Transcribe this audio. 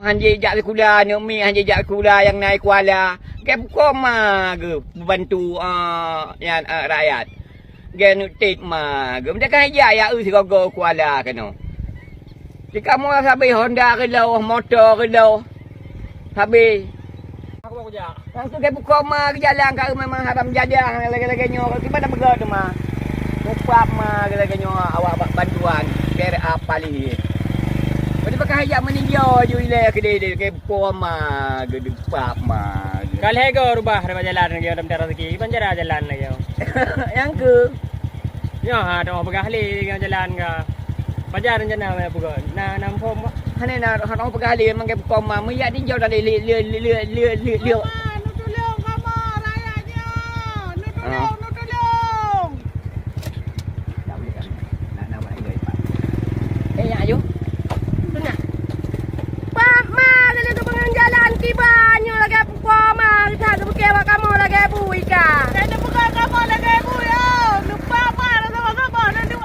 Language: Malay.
Hanji jak kula ni mi hanji jak kula yang naik Kuala. Ke koma ke bantu yang rakyat. Ke nutit ma ke mereka hajak ya sigogo Kuala kano. Jika mau sabi Honda ke lau, motor ke lau. Sabi Aku mau kerja. langsung ke koma ke jalan ke memang haram jadah lagi-lagi nyo. Gimana begitu tu mah? Upap mah lagi nyo awak bantuan kira apa li. Jadi pakai hajak meninjau je wilayah kedai ke koma ke upap mah. Kal hego rubah rubah jalan lagi dalam daerah rezeki. Banjara jalan lagi. Yang ke Ya, ada orang bergahli dengan jalan ke. Bajar rencana apa bukan? Nam pom. hane na orang pegali memang ke koma mu ya tinjau dari